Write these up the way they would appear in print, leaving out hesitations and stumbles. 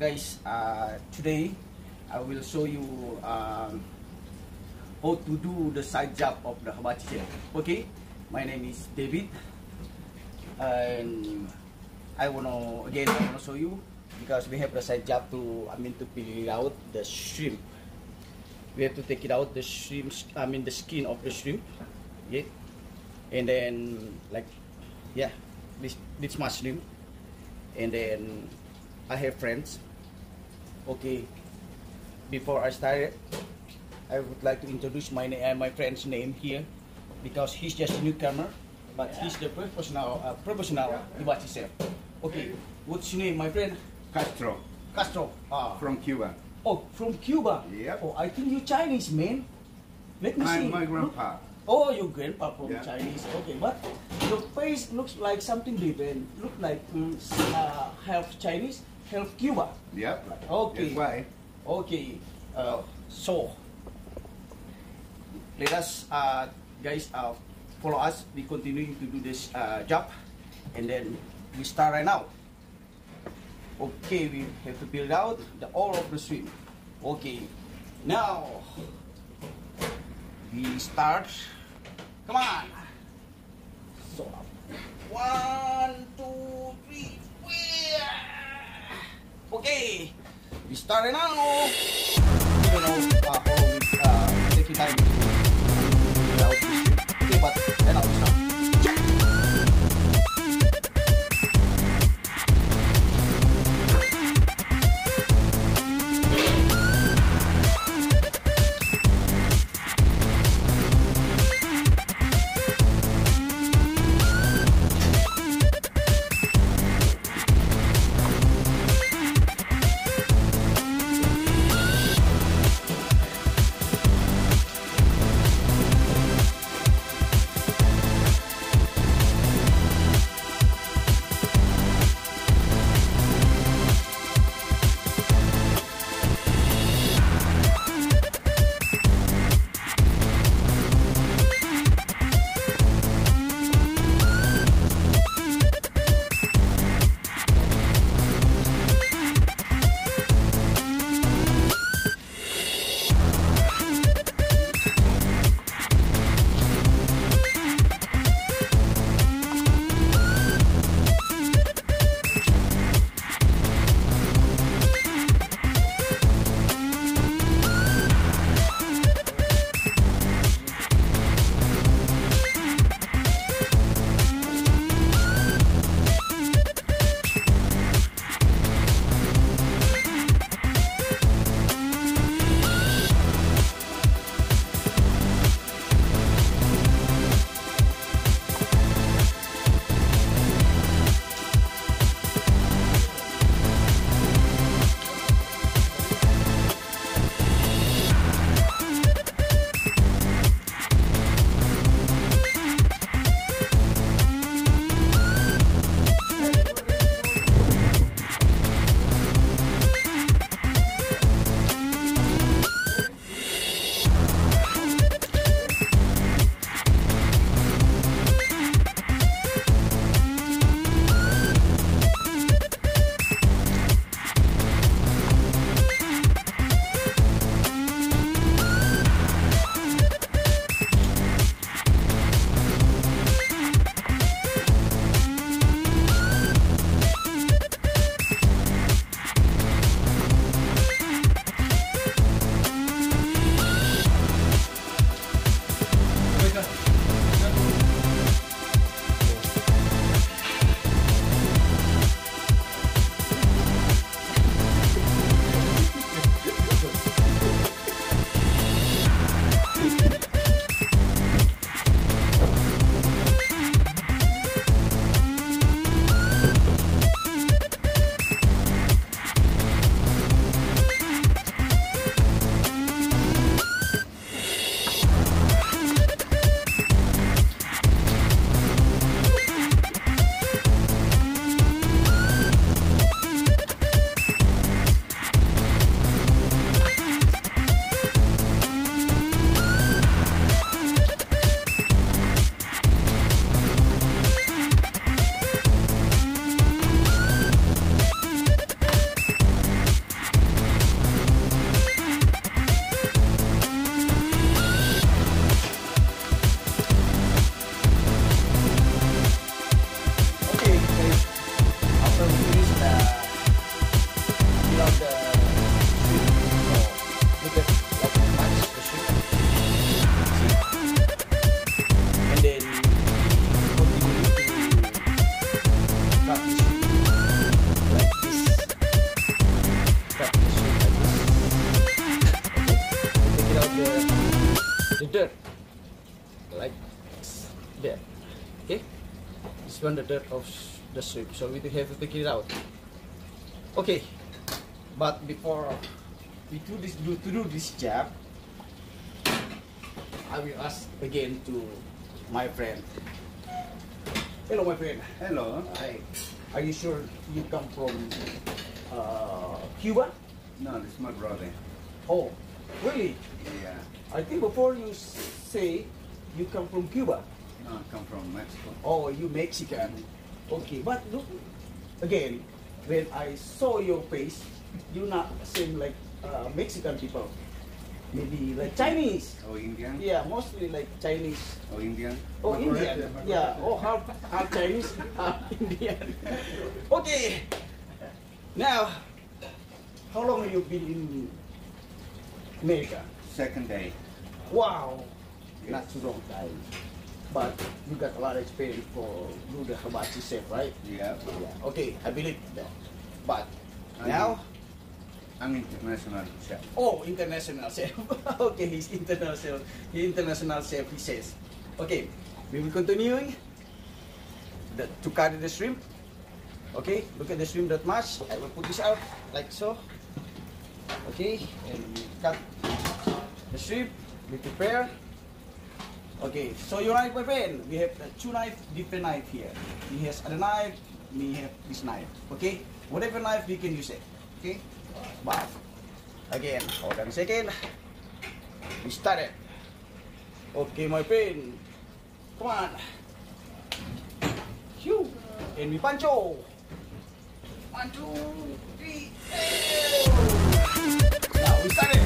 guys, today I will show you how to do the side job of the hibachi chair. Okay, my name is David, and I wanna show you because we have the side job to to peel out the shrimp. We have to take it out the shrimp, the skin of the shrimp. Yeah, and then this mushroom, and then I have friends. Okay, before I start, I would like to introduce my friend's name here because he's just a newcomer, but he's the professional hibachi chef. Okay, what's your name, my friend? Castro. Castro. From Cuba. Oh, from Cuba. Yep. Oh, I think you're Chinese, man. Let me see. My grandpa. Oh, your grandpa from Yeah. Chinese. Okay, but your face looks like something different. Look like half Chinese, half Cuba. Yep. Okay. That's why. Okay. So let us, guys, follow us. We continue to do this job, and then we start right now. Okay, we have to build out all of the shrimp. Okay, now we start. Come on. So 1, 2, 3, 4. Okay, we start right now. You know how taking time to build out the shrimp. Okay, but then I'll start. Okay, this one the dirt of the shrimp, so we have to take it out. Okay, but before we do this job, I will ask again to my friend. Hello, my friend. Hello. Hi. Are you sure you come from Cuba? No, this is my brother. Oh, really? Yeah. I think before you say you come from Cuba. No, I come from Mexico. Oh, you Mexican. Okay, but look again. When I saw your face, you not seem like Mexican people. Maybe like Chinese. Oh, Indian? Yeah, mostly like Chinese. Oh, Indian? Oh, Indian. Yeah. Oh, half Chinese, half Indian. Okay. Now, how long have you been in America? Second day. Wow. Not too long time. But you got a lot of experience for do the hibachi chef, right? Yeah. Yeah. Okay, I believe that. But I'm- now, I'm international chef. oh, international chef. Okay, he's international. International chef, he says. Okay, we will continuing to cut the shrimp. Okay, look at the shrimp that much. I will put this out like so. Okay, and we cut the shrimp. We prepare. Okay, so your knife, my friend. We have two different knife here. He has other knife. We have this knife. Okay, whatever knife we can use it. Okay, but again, hold on a second. We started. Okay, my friend. Come on. Phew. And we pancho. 1, 2, 3. Now we started.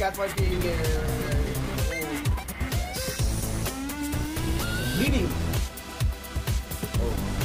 got my finger. Oh, yes. Bleeding. Oh.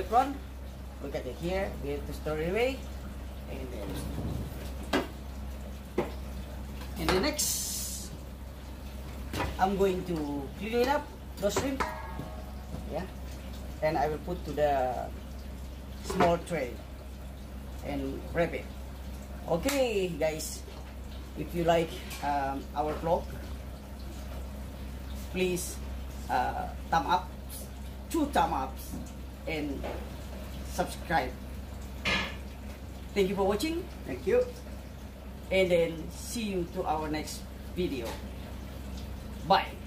apron. Look at it here. We have to store it away. And the next, I'm going to clean it up, those shrimp. Yeah. And I will put to the small tray and wrap it. Okay, guys. If you like our vlog, please thumb up, 2 thumb ups, and subscribe. Thank you for watching. Thank you. And then see you to our next video. Bye.